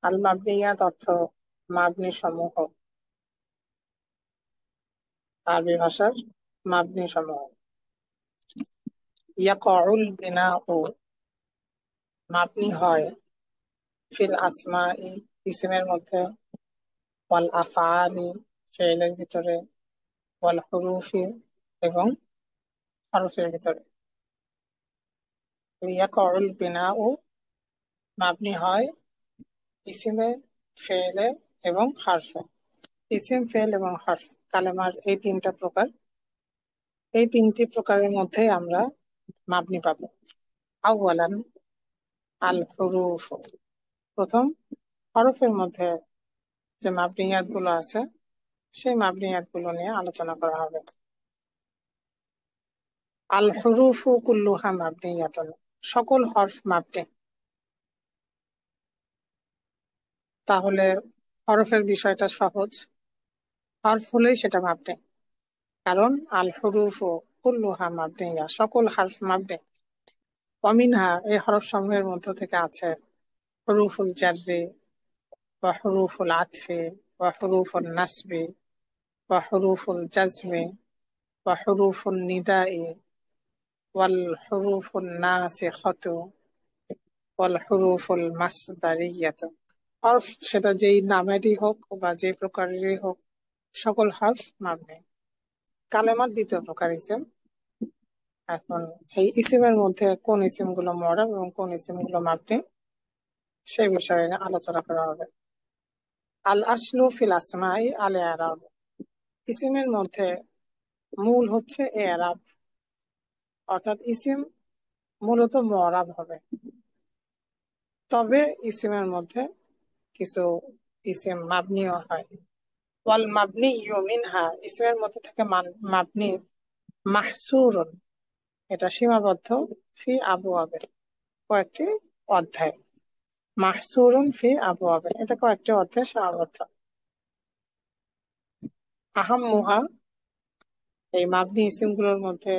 আল মাবনিয়াত অর্থ মাবনি সমূহ, আরবি ভাষার মাবনি সমূহ। ইয়াকাউল বিনাউ মাবনি হয় ফিল আসমাই ইসমের মধ্যে, ওয়াল আফআলি ফি'লের ভিতরে, ওয়াল হুরুফি এবং হরফের ভিতরে। ইয়াকাউল বিনাউ মাবনি হয় ইসিমে, ফেলে এবং হারফে। ইসিম, ফেল এবং হারফ কালেমার এই তিনটা প্রকার। এই তিনটি প্রকারের মধ্যে আমরা মাবনি পাবো। আউয়ালান আল হুরুফ, প্রথম হরফের মধ্যে যে মাবনিয়াত গুলো আছে সেই মাবনিয়াত গুলো নিয়ে আলোচনা করা হবে। আল হুরুফু কুল্লুহা মাবনিয়াতুন, সকল হরফ মাবনি। তাহলে হরফের বিষয়টা সহজ, হরফ হলেই সেটা মাবনি, কারণ আল হুরুফু কুল্লুহা মাবনিয়া, সকল হরফ মাবনি। ওয়ামিনহা, এই হরফ সমূহের মধ্য থেকে আছে হুরুফুল জাররি ওয়া হুরুফুল আতফি ওয়া হুরুফুল নাসবি ওয়া হুরুফুল জাজমি ওয়া হুরুফুল নিদাই ওয়াল হুরুফুল নাসিখাতু ওয়াল হুরুফুল মাসদারিয়াতু। হরফ সেটা যেই নামেরই হোক বা যে প্রকারেরই হোক, সকল হরফ মাবনি। কালেমার দ্বিতীয় প্রকার ইসিম। এখন এই ইসিমের মধ্যে কোন ইসিম গুলো মুআরাব এবং কোন ইসিম গুলো মাবনি সেই বিষয়ে আলোচনা করা হবে। আল আসলু ফিল আসমাই আল ইরাব, ইসিমের মধ্যে মূল হচ্ছে ইরাব, অর্থাৎ ইসিম মূলত মুআরাব হবে। তবে ইসিমের মধ্যে কিছু ইসিম মাবনিও হয়। ওয়াল মাবনি মিনহা, ইসিমের মধ্যে থেকে মাবনি মাহসুরুন, এটা সীমাবদ্ধ ফি আবওয়াবিন, কয়েকটি অধ্যায়। মাহসুরুন ফি আবওয়াবিন, এটা কয়েকটি অধ্যায় সীমাবদ্ধ। আহাম্মুহা, এই মাবনি ইসিমগুলোর মধ্যে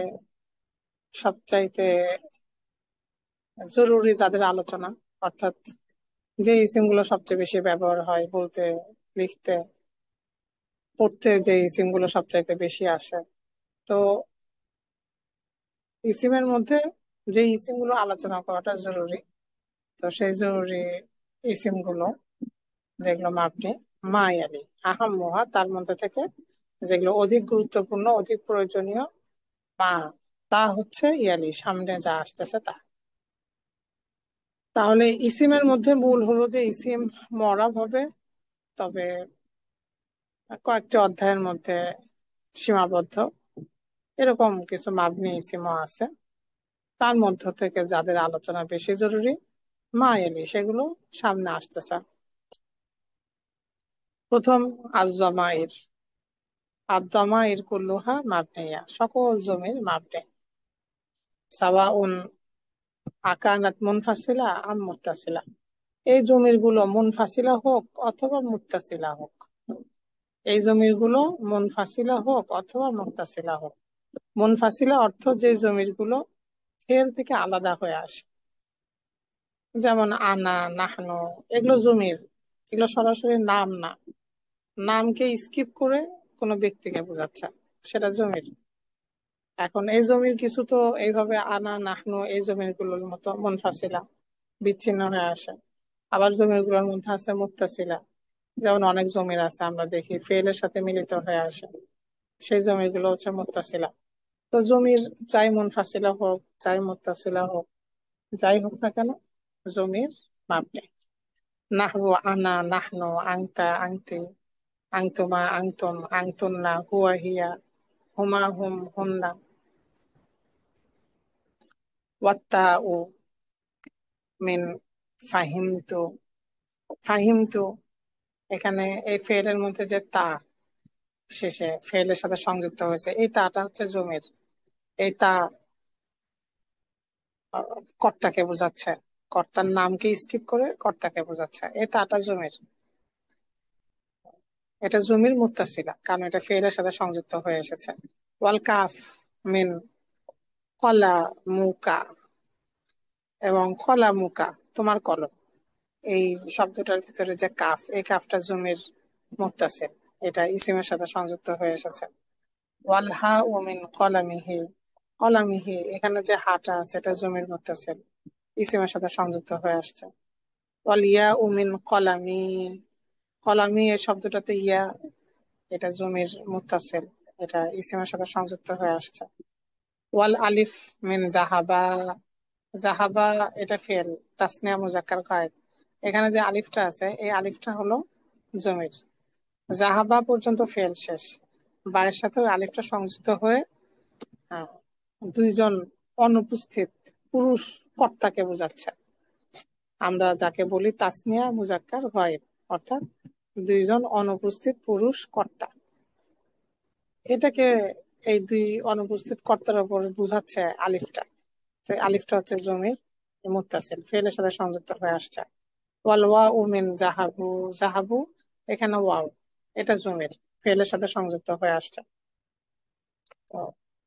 সবচাইতে জরুরি যাদের আলোচনা, অর্থাৎ যে ইসিমগুলো সবচেয়ে বেশি ব্যবহার হয় বলতে, লিখতে, পড়তে, যে ইসিমগুলো সবচাইতে বেশি আসে, তো ইসিমের মধ্যে যে ইসিমগুলো আলোচনা করাটা জরুরি, তো সেই জরুরি ইসিমগুলো যেগুলো মাবনি মায়ালি আহাম্মুহা, তার মধ্যে থেকে যেগুলো অধিক গুরুত্বপূর্ণ, অধিক প্রয়োজনীয়, মা তা হচ্ছে ইয়ালি, সামনে যা আসতেছে তা। তাহলে ইসিমের মধ্যে মূল হলো যে ইসিম মরাব হবে, তবে কয়েকটি অধ্যায়ের মধ্যে সীমাবদ্ধ। এরকম কিছু মাবনি ইসিমও আছে, তার মধ্য থেকে যাদের আলোচনা বেশি জরুরি মা এলি, সেগুলো সামনে আসতেছে। প্রথম আজ-জামাইর, আদ-দামাইর কুল্লুহা মাবনিয়া, সকল জমির মাবনি। সাওয়াউন আকানাত মুনফাসিলা আম মুত্তাসিলা, এই জমির গুলো মুনফাসিলা হোক অথবা মুত্তাসিলা হোক, এই জমির গুলো মুনফাসিলা হোক অথবা মুত্তাসিলা হোক। মুনফাসিলা অর্থ যে জমির গুলো ফেল থেকে আলাদা হয়ে আসে, যেমন আনা, নাহনু, এগুলো জমির, এগুলো সরাসরি নাম না, নামকে স্কিপ করে কোনো ব্যক্তিকে বোঝাচ্ছে, সেটা জমির। এখন এই জমির কিছু তো এইভাবে আনা, নাহনু, এই জমির গুলোর মতো মুনফাসিলা, বিচ্ছিন্ন হয়ে আসে। আবার জমির গুলোর মধ্যে আছে মুত্তাসিলা, যেমন অনেক জমির আছে আমরা দেখি ফেলের সাথে মিলিত হয়ে আসে, সেই জমির গুলো হচ্ছে মুত্তাসিলা। তো জমির চাই মুনফাসিলা হোক চাই মুত্তাসিলা হোক, যাই হোক না কেন, জমির মাবনি। নাহবু আনা, নাহনু, আংতা, আংতি, আংতুমা, আংতুম, আংতুন্না, হুয়া, হিয়া, হুমা, হুম, হুন্না। ওয়াত্তা ও মিন ফাহিমতু, ফাহিমতু, এখানে এই ফেলের মধ্যে যে তা শেষে ফেলের সাথে সংযুক্ত হয়েছে, এই তাটা হচ্ছে জমির। এই তা কর্তাকে বোঝাচ্ছে, কর্তার নামকে স্কিপ করে কর্তাকে বোঝাচ্ছে, এই তাটা জমির। এটা জমির মুত্তাসিলা, কারণ এটা ফেলের সাথে সংযুক্ত হয়ে এসেছে। ওয়াল কাফ মিন কলা মুকা, এবং কলা মুকা, তোমার কলম, এই শব্দটার ভিতরে যে কাফ, এই কাফটা জমির মুত্তাসিল, এটা ইসিমের সাথে সংযুক্ত হয়ে এসেছে। ওয়াল হা ও মিন কলামিহি, কলামিহি এখানে যে হাটা আছে এটা জমির মুত্তাসিল, ইসিমের সাথে সংযুক্ত হয়ে আসছে। ওয়াল ইয়া ও মিন কলামি, কলামি এই শব্দটাতে ইয়া, এটা জমির মুত্তাসিল, এটা ইসিমের সাথে সংযুক্ত হয়ে আসছে। ওয়াল আলিফ মিন জাহাবা, জাহাবা এটা ফেল, তাসনিয়া মুজাক্কার গায়েব, এখানে যে আলিফটা আছে এই আলিফটা হলো জমির। জাহাবা পর্যন্ত ফেল শেষ, বায়ের সাথে ওই আলিফটা সংযুক্ত হয়ে আহ, দুইজন অনুপস্থিত পুরুষ কর্তাকে বোঝাচ্ছে। আমরা যাকে বলি তাসনিয়া মুজাক্কার গায়েব, অর্থাৎ দুইজন অনুপস্থিত পুরুষ কর্তা, এটাকে এই দুই অনুপস্থিত কর্তার উপর বুঝাচ্ছে আলিফটা। তো এই আলিফটা হচ্ছে জমির মুত্তাসিল, ফেলের সাথে সংযুক্ত হয়ে আসছে। ওয়াল ওয়াউ মিন জাহাবু, জাহাবু এখানে ওয়াও, এটা জমির, ফেলের সাথে সংযুক্ত হয়ে আসছে। তো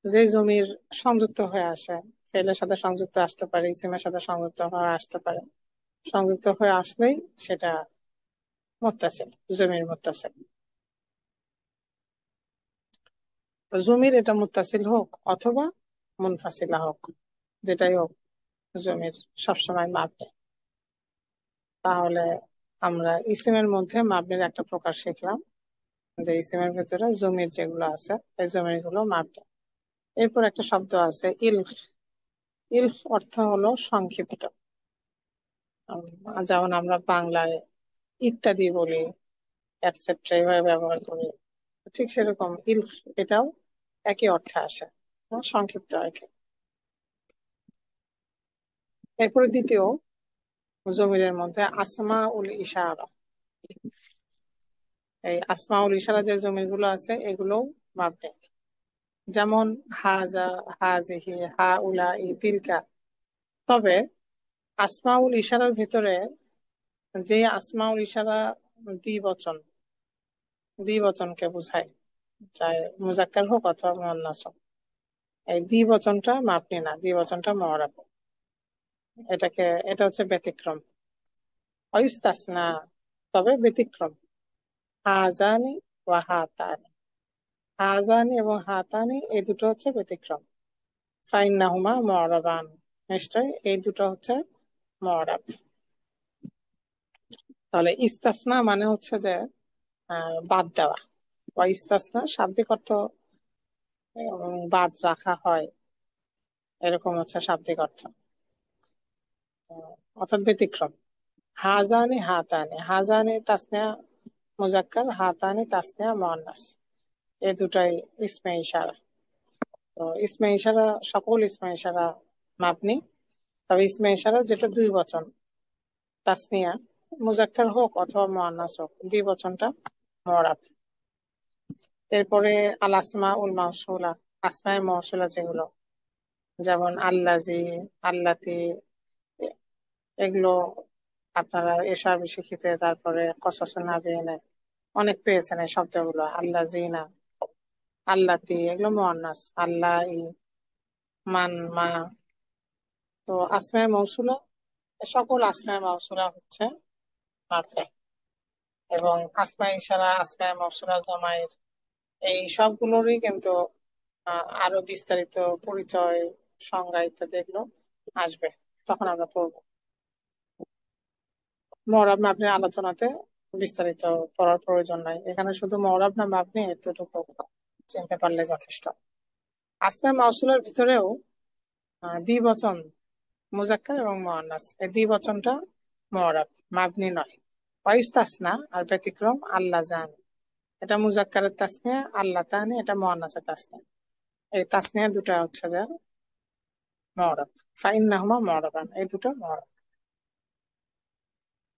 যে জমির সংযুক্ত হয়ে আসে, ফেলের সাথে সংযুক্ত আসতে পারে, ইসিমের সাথে সংযুক্ত হয়ে আসতে পারে, সংযুক্ত হয়ে আসলেই সেটা মুত্তাসিল, জমির মুত্তাসিল। তো জমির এটা মুত্তাসিল হোক অথবা মুনফাসিলা হোক, যেটাই হোক জমির সবসময় মাবনি। তাহলে আমরা ইসিমের মধ্যে মাবনির একটা প্রকার শিখলাম, যে ইসিমের ভেতরে জমির যেগুলো আছে এই জমির গুলো মাবনি। এরপর একটা শব্দ আছে ইলফ, ইলফ অর্থ হলো সংক্ষিপ্ত। যেমন আমরা বাংলায় ইত্যাদি বলি, এটসেট্রা এভাবে ব্যবহার করি, ঠিক সেরকম ইলফ এটাও একই অর্থে আসে, সংক্ষিপ্ত আর কি। এরপরে দ্বিতীয় জমিরের মধ্যে আসমা উল ইশারা, এই আসমা উল ইশারা যে জমির গুলো আছে এগুলো মাবনি। যেমন হাজা, হাজিহি, হা উলা, ই তিলকা। তবে আসমাউল ইশারার ভিতরে যে আসমাউল ইশারা দ্বিবচন, দ্বিবচনকে বোঝায়, চাই মুজাক্কার হোক অথবা মুয়ান্নাস হোক, এই দ্বিবচনটা মাপনি না, দ্বিবচনটা মুআরাব। এটাকে, এটা হচ্ছে ব্যতিক্রম। অয়ুস্তাসনা, তবে ব্যতিক্রম। হাজানি ওয়া হাতানি, হাজানি এবং হাতানি এই দুটো হচ্ছে ব্যতিক্রম। ফাইন্নাহুমা মুআরাবান, নিশ্চয় এই দুটো হচ্ছে মুআরাব। তাহলে ইস্তাসনা মানে হচ্ছে যে বাদ দেওয়া, বা ইস্তাসনা শাব্দিক অর্থ বাদ রাখা হয়, এরকম হচ্ছে শাব্দিক অর্থ, অর্থাৎ ব্যতিক্রম। হাজানি হাতানি, হাজানি তাসনিয়া মুজাক্কার, হাতানি তাসনিয়া মুআন্নাস, এই দুটাই ইসমে ইশারা। তো ইসমে ইশারা, সকল ইসমে ইশারা মাবনি, তবে ইসমে ইশারা যেটা দুই বচন, তাসনিয়া মুজাক্কার হোক অথবা মুআন্নাস হোক, দুই বচনটা মুআরাব। এরপরে আল আসমা উল মাউসুলা, আসমায়ে মাউসুলা যেগুলো, যেমন আল্লাজি, আল্লাতি, এগুলো আপনারা এশার শিখিতে তারপরে কসসুন নাবিয়িনে অনেক পেয়েছেন এই শব্দগুলো। আল্লাজিনা, আল্লাতি এগুলো মুআন্নাস, আল্লাহ, মান, মা। তো আসমায়ে মৌসুলা, সকল আসমায়ে মৌসুলা হচ্ছে মাবনি। এবং আসমায়ে ইশারা, আসমায়ে মৌসুলা জমায়ের, এই সবগুলোরই কিন্তু আরো বিস্তারিত পরিচয়, সংজ্ঞা ইত্যাদি এগুলো আসবে, তখন আমরা পড়বো। মওরাব মাবনির আলোচনাতে বিস্তারিত পড়ার প্রয়োজন নাই, এখানে শুধু মওরাব না মাবনি এতটুকু চিনতে পারলে যথেষ্ট। আসমায়ে মাউসুলের ভিতরেও দ্বিবচন, মুজাক্কার এবং মুআন্নাস, এই দ্বিবচনটা মওরাব, মাবনি নয়। ওয়াইস্তাসনা আর ব্যতিক্রম আল্লাহ জানি, এটা মুজাক্কারের তাসনিয়া, আল্লাহ তানি এটা মুআন্নাসের তাসনিয়া, এই তাসনিয়া দুটা হচ্ছে যে মওরাব। ফাইন্নাহুমা মুআরাবান, এই দুটো মওরাব।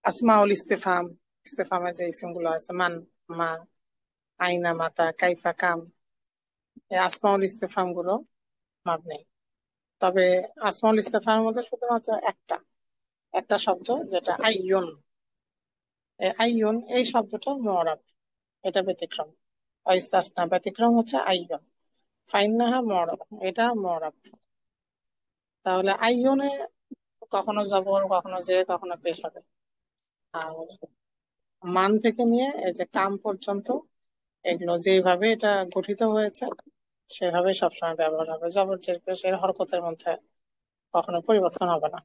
আসমাউল ইস্তিফহাম, ইস্তিফহামের যে ইসিম গুলো আছে, মান, মা, আইনা, মাতা, কাইফা, কাম, এই আসমাউল ইস্তিফহাম গুলো মাবনি। তবে আসমাউল ইস্তিফহামের মধ্যে শুধুমাত্র একটা, একটা শব্দ যেটা আইয়ুন, এই আইয়ুন এই শব্দটা মুআরাব, এটা ব্যতিক্রম। ইস্তাসনা ব্যতিক্রম হচ্ছে আইয়ুন, ফাইন্নাহা মুআরাব, এটা মুআরাব। তাহলে আইয়ুনে কখনো জবর, কখনো জের, কখনো পেশ হবে। আর মান থেকে নিয়ে এই যে কাম পর্যন্ত এগুলো যেভাবে এটা গঠিত হয়েছে সেভাবে সবসময় ব্যবহার হবে। জবর জের পেশ এর হরকতের মধ্যে কখনো পরিবর্তন হবে না।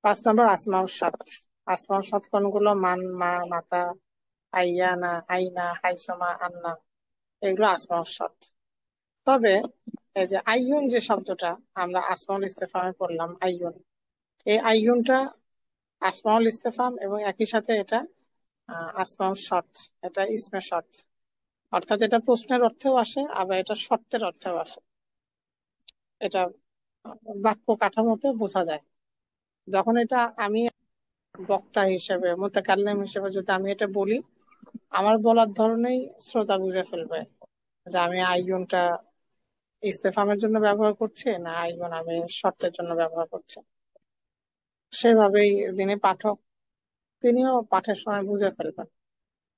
5 নম্বর আসমাউস সাত। আসমাউস সাত কোনগুলো? মান, মা, মাতা, আইয়ানা, আইনা, হাইসমা, আন্না, এগুলো আসমাউস সাত। তবে এই যে আইয়ুন যে শব্দটা আমরা আসমাউল ইস্তেফামে পড়লাম, আইয়ুন, এই আইয়ুনটা আসমাউল ইস্তেফাম এবং একই সাথে এটা আসমাউল শর্ত, এটা ইসমে শর্ত। অর্থাৎ এটা প্রশ্নের অর্থেও আসে, আবার এটা শর্তের অর্থেও আসে। এটা বাক্য কাঠামোতে বোঝা যায়। যখন এটা আমি বক্তা হিসেবে, মুতাকাল্লিম হিসেবে যদি আমি এটা বলি, আমার বলার ধরনেই শ্রোতা বুঝে ফেলবে যে আমি আইয়ুনটা ইস্তেফামের জন্য ব্যবহার করছি না আইয়ুন আমি শর্তের জন্য ব্যবহার করছি। সেভাবেই যিনি পাঠক তিনিও পাঠের সময় বুঝে ফেলবেন।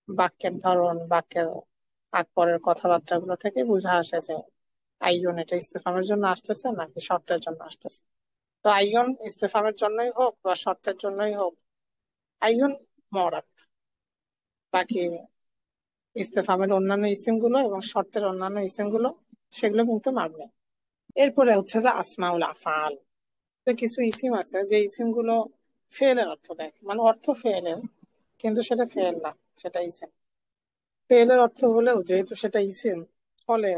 বাক্যের ধরন, বাক্যের আগ পরের কথাবার্তা গুলো থেকে বুঝা আসে যে আইয়ুন এটা ইস্তেফামের জন্য আসতেছে নাকি শর্তের জন্য আসতেছে। তো আইয়ুন ইস্তেফামের জন্যই হোক বা শর্তের জন্যই হোক, আইয়ুন মরাব। বাকি ইস্তেফামের অন্যান্য ইসিম গুলো এবং শর্তের অন্যান্য ইসিম গুলো সেগুলো কিন্তু মাবনি। এরপরে হচ্ছে যে আসমাউল আফআল। কিছু ইসিম আছে যে ইসিম গুলো ফেলের অর্থ দেয়, মানে অর্থ ফেলের কিন্তু সেটা ফেল না, সেটা ইসিম। ফেলের অর্থ হলেও যেহেতু সেটা ইসিম, ফলে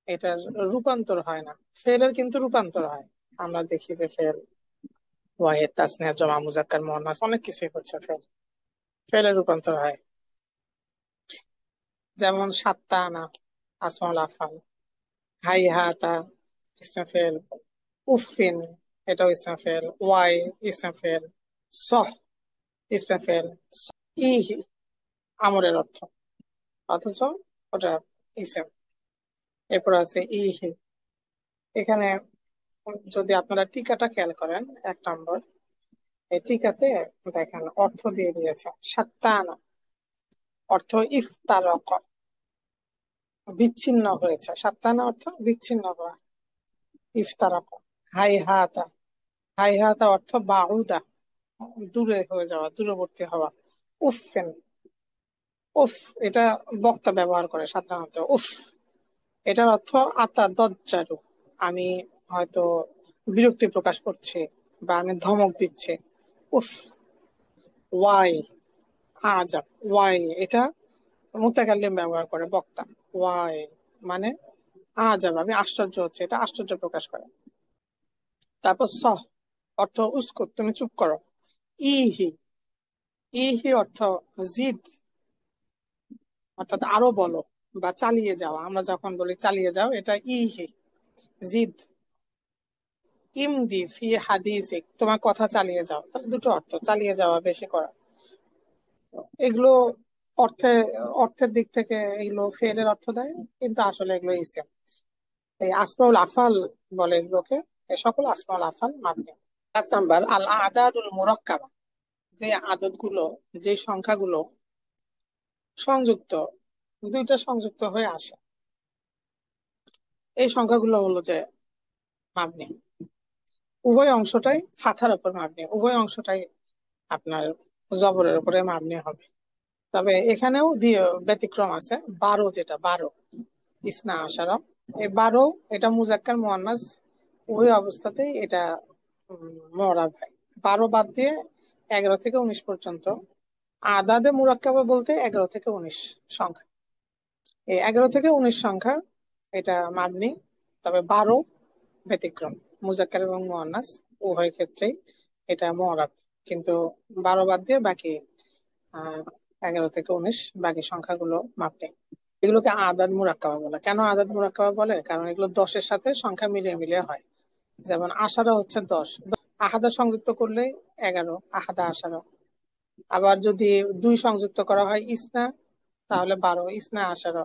এটার রূপান্তর হয় না। ফেলের কিন্তু রূপান্তর হয়। আমরা দেখি যে ফেল, ওয়াহেদ, তাসনিয়া, জমা, মুজাক্কার, মুয়ান্নাস অনেক কিছুই হচ্ছে ফেল, ফেলের রূপান্তর হয়। যেমন সাত্তা আনা আসমাউল আফআল, হাই হাতা ইসমে ফেল, উফিন এটাও ইসমে ফেল, ওয়াই ইসমে ফেল, সহ ইসমে ফেল, ইহি আমরের অর্থ, অথচ ওটা ইসেম। এরপর আছে ইহি। এখানে যদি আপনারা টিকাটা খেয়াল করেন, 1 নম্বর এই টিকাতে দেখেন অর্থ দিয়ে দিয়েছে সাত্তানা, অর্থ ইফতারক, বিচ্ছিন্ন হয়েছে। সাত্তানা অর্থ বিচ্ছিন্ন হওয়া, ইফতারক। হাই হাতা, হাই হাতা অর্থ বাউদা, দূরে হয়ে যাওয়া, দূরবর্তী হওয়া। উফেন, উফ এটা বক্তা ব্যবহার করে সাধারণত। উফ এটার অর্থ আতা দজ্জারু, আমি হয়তো বিরক্তি প্রকাশ করছি বা আমি ধমক দিচ্ছি। উফ। ওয়াই আজাব, ওয়াই এটা মুতাকাল্লিম ব্যবহার করে, বক্তা। ওয়াই মানে আজাব, আমি আশ্চর্য হচ্ছে, এটা আশ্চর্য প্রকাশ করে। তারপর সহ অর্থ উস্কুত, তুমি চুপ করো। ইহি, ইহি অর্থ জিদ, অর্থাৎ আরো বলো বা চালিয়ে যাওয়া। আমরা যখন বলি চালিয়ে যাও, এটা ইহি, জিদ। ইমদি ফি হাদিসিক, তোমার কথা চালিয়ে যাও, তাহলে দুটো অর্থ, চালিয়ে যাওয়া, বেশি করা। এগুলো অর্থে, অর্থের দিক থেকে এগুলো ফেলের অর্থ দেয়, কিন্তু আসলে এগুলো ইসিম। এই আসমাউল আফাল বলে এগুলোকে। এই সকল আসমাউল আফাল মাবনি। 7 নম্বর আল আদাদুল মুরাক্কাবা, যে আদত গুলো, যে সংখ্যাগুলো সংযুক্ত, দুইটা সংযুক্ত হয়ে আসে, এই সংখ্যাগুলো হলো যে মাবনি। উভয় অংশটাই ফাথার উপর মাবনি, উভয় অংশটাই আপনার জবরের উপরে মাবনি হবে। তবে এখানেও দিয়ে ব্যতিক্রম আছে। 12, যেটা 12 ইসনা আশারা, এই 12 এটা মুজাক্কার মুয়ান্নাস উভয় অবস্থাতেই এটা মুরাব হয়। 12 বাদ দিয়ে 11 থেকে 19 পর্যন্ত আদাদে মুরাক্কাবা বলতে 11 থেকে 19 সংখ্যা। এই 11 থেকে 19 সংখ্যা এটা মাবনি। তবে 12 ব্যতিক্রম, মুজাক্কার এবং মুয়ান্নাস উভয় ক্ষেত্রেই এটা মুরাব। কিন্তু 12 বাদ দিয়ে বাকি 11 থেকে 19 বাকি সংখ্যাগুলো মাপে। এগুলোকে আদাদ মুরাক্কাবা বলে। কেন আদাদ মুরাক্কাবা বলে? কারণ এগুলো 10-এর সাথে সংখ্যা মিলিয়ে মিলিয়ে হয়। যেমন আশারা হচ্ছে 10, আহাদা সংযুক্ত করলে 11, আহাদা আশারা। আবার যদি 2 সংযুক্ত করা হয় ইসনা, তাহলে 12, ইসনা আশারা।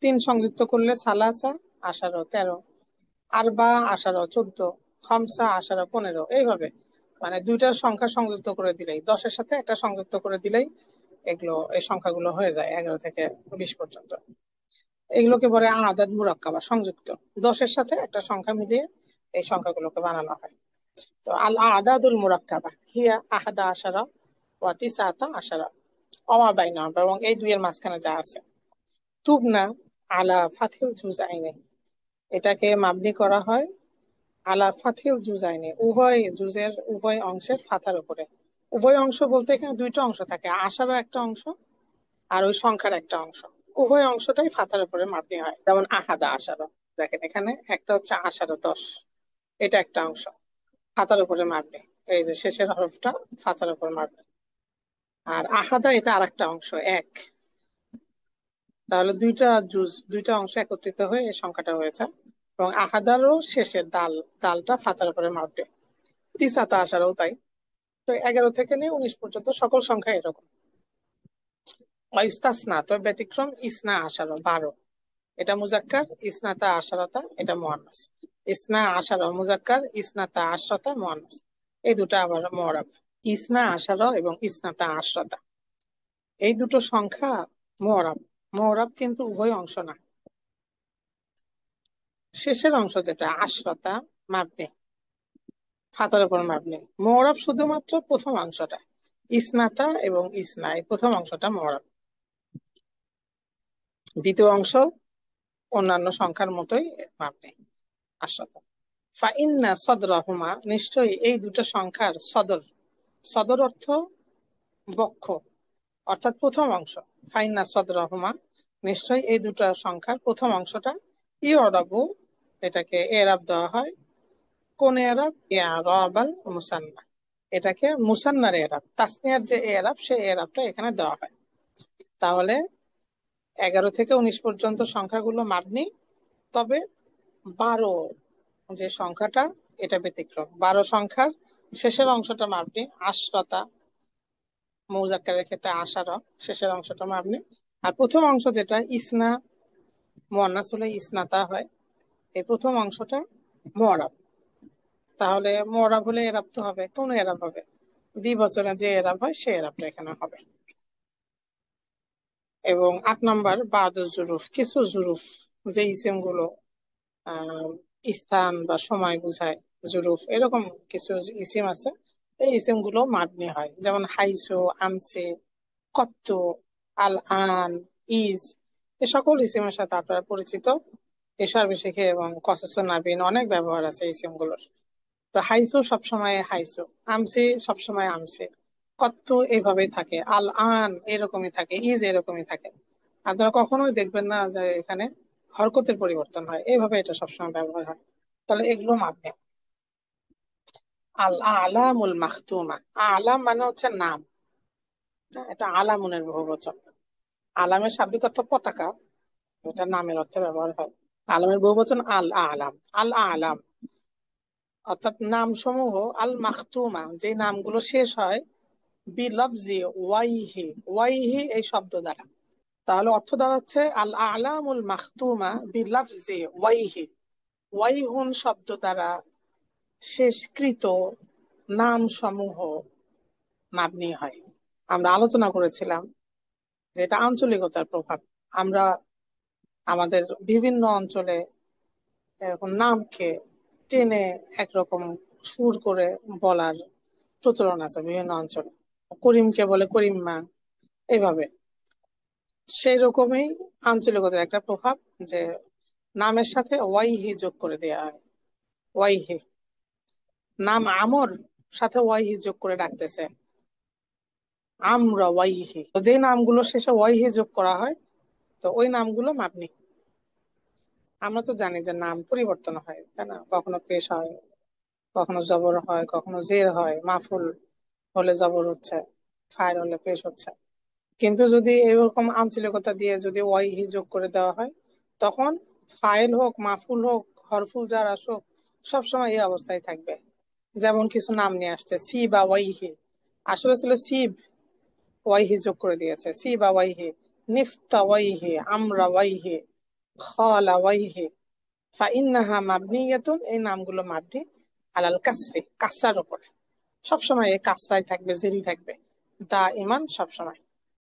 3 সংযুক্ত করলে সালাসা আশারা, 13। আরবা আশারা, 14। খামসা আশারা, 15। এইভাবে মানে দুইটার সংখ্যা সংযুক্ত করে দিলেই, 10-এর সাথে একটা সংযুক্ত করে দিলেই এগুলো, এই সংখ্যাগুলো হয়ে যায় 11 থেকে 20 পর্যন্ত। এগুলোকে বলে আদাদ মুরাক্কাবা, সংযুক্ত। 10-এর সাথে একটা সংখ্যা মিলিয়ে এই সংখ্যাগুলোকে বানানো হয়। তো আল আদাদুল মুরাক্কাবা হিয়া আহাদা আশারা ওয়া তিসআতা আশারা ওয়া বাইনাহুম, এবং এই দুইয়ের মাঝখানে যা আছে। তুবনা আলা ফাথিল জুজাইনে, এটাকে মাবনি করা হয় আলা ফাথিল জুজাইনে, উভয় জুজের উভয় অংশের ফাথার উপরে। উভয় অংশ বলতে এখানে দুইটা অংশ থাকে, আশারও একটা অংশ আর ওই সংখ্যার একটা অংশ। উভয় অংশটাই ফাথার উপরে মাবনি হয়। যেমন আহাদা আশারা, দেখেন এখানে একটা হচ্ছে আশারা 10, এটা একটা অংশ ফাতার উপরে মারবে, এই যে শেষের হরফটা ফাতার উপর মারবে। আর আহাদা এটা আরেকটা অংশ, এক। তাহলে দুইটা জুজ, দুইটা অংশ একত্রিত হয়ে এই সংখ্যাটা হয়েছে। এবং আহাদারও শেষের দালটা ফাতার উপরে মারবে। তিসাতা আসারও তাই। তো 11 থেকে নিয়ে 19 পর্যন্ত সকল সংখ্যা এরকম। ইস্তাসনা, তো ব্যতিক্রম ইসনা আসারো 12, এটা মুজাক্কার। ইসনাতা আশারতা এটা মুয়ান্নাস। ইসনা আশারা মুজাক্কার, ইসনাতা আশরাতা মুয়ান্নাস, এই দুটো আবার মুআরাব। ইসনা আশারা এবং ইসনাতা আশরাতা এই দুটো সংখ্যা মুআরাব। মুআরাব কিন্তু উভয় অংশ না, শেষের অংশ যেটা আশরাতা মাবনি, ফাতার উপর মাবনি। মুআরাব শুধুমাত্র প্রথম অংশটা, ইসনাতা এবং ইসনা, এই প্রথম অংশটা মুআরাব। দ্বিতীয় অংশ অন্যান্য সংখ্যার মতোই মাবনি আশরাতা। ফাইন্না সদরাহুমা, নিশ্চয়ই এই দুটো সংখ্যার সদর, সদর অর্থ বক্ষ, অর্থাৎ প্রথম অংশ। ফাইন্না সদরাহুমা, নিশ্চয়ই এই দুটো সংখ্যার প্রথম অংশটা ইউরাবু, এটাকে এরাব দেওয়া হয়। কোন এরাব? ইয়ারাবাল মুসান্না, এটাকে মুসান্নার এরাব, তাসনিয়ার যে এরাব সেই এরাবটা এখানে দেওয়া হয়। তাহলে 11 থেকে 19 পর্যন্ত সংখ্যাগুলো মাবনি, তবে 12 যে সংখ্যাটা এটা ব্যতিক্রম। 12 সংখ্যার শেষের অংশটা মাবনি, আশরাতা মুজাক্কারের ক্ষেত্রে আশারা, শেষের অংশটা মাবনি। আর প্রথম অংশ যেটা ইসনা, মুয়ান্নাস হলে ইসনাতা হয়, এই প্রথম অংশটা মুআরাব। তাহলে মুআরাব হলে এরাব তো হবে, কোন এরাব হবে? দ্বিবচনে যে এরাব হয় সেই এরাবটা এখানে হবে। এবং 8 নাম্বার বাদু জুরুফ, কিছু জুরুফ, যে ইসিম গুলো স্থান বা সময় বোঝায়, জুরুফ এরকম কিছু ইসিম আছে, এই ইসিম গুলো মাবনি হয়। যেমন হাইসু, আমসে, কত্ত, আল আন, ইজ, এ সকল ইসিমের সাথে আপনারা পরিচিত। এশার বিশেষে এবং কসস নাবিন অনেক ব্যবহার আছে ইসিম গুলোর। তো হাইসু সবসময় হাইসু, আমসে সবসময় আমসে, কত্ত এইভাবেই থাকে, আল আন এরকমই থাকে, ইজ এরকমই থাকে। আপনারা কখনোই দেখবেন না যে এখানে হরকতের পরিবর্তন হয়, এইভাবে এটা সবসময় ব্যবহার হয়। তাহলে এগুলো মাপবে। আল আলামুল মাখতুমা, আলাম মানে হচ্ছে নাম, এটা আলামুনের বহুবচন। আলামের শাব্দিক অর্থ পতাকা, এটা নামের অর্থে ব্যবহার হয়। আলামের বহুবচন আল আলাম। আল আলাম অর্থাৎ নাম সমূহ, আল মাখতুমা যে নামগুলো শেষ হয় বিলফজি ওয়াইহি, ওয়াইহি এই শব্দ দ্বারা। তাহলে অর্থ দাঁড়াচ্ছে আল আলামুল মাখতুমা বিলফজি ওয়াইহি, ওয়াইহুন শব্দ দ্বারা শেষকৃত নাম সমূহ মাবনি হয়। আমরা আলোচনা করেছিলাম যে এটা আঞ্চলিকতার প্রভাব। আমরা আমাদের বিভিন্ন অঞ্চলে এরকম নামকে টেনে একরকম সুর করে বলার প্রচলন আছে বিভিন্ন অঞ্চলে। করিমকে বলে করিম্মা, এইভাবে। সেই রকমই আঞ্চলিকতার একটা প্রভাব, যে নামের সাথে ওয়াইহি যোগ করে দেয়া হয়। ওয়াইহি, নাম আমর, সাথে ওয়াইহি যোগ করে ডাকতেছে, আমরা ওয়াইহি। তো যে নামগুলো শেষে ওয়াইহি যোগ করা হয়, তো ওই নামগুলো মাবনি। আমরা তো জানি যে নাম পরিবর্তন হয়, তাই না? কখনো পেশ হয়, কখনো জবর হয়, কখনো জের হয়। মাফুল হলে জবর হচ্ছে, ফাইল হলে পেশ হচ্ছে। কিন্তু যদি এরকম আঞ্চলিকতা দিয়ে যদি ওয়াইহি যোগ করে দেওয়া হয়, তখন ফাইল হোক, মাফুল হোক, হরফুল জার আসুক, সবসময় এই অবস্থায় থাকবে। যেমন কিছু নাম নিয়ে আসছে, সি বা ওয়াইহি, আসলে ছিল সিব, ওয়াইহি যোগ করে দিয়েছে, সি বা ওয়াইহি। নিফতা ওয়াইহি, আমরা ওয়াইহি, খালা ওয়াইহি, ফাইন্নাহা মাবনিয়াতুন, এই নামগুলো মাবনি আলাল কাসরি, কাসরার উপরে। সবসময় এই কাসরাই থাকবে, জেরি থাকবে, দা ইমান সবসময়।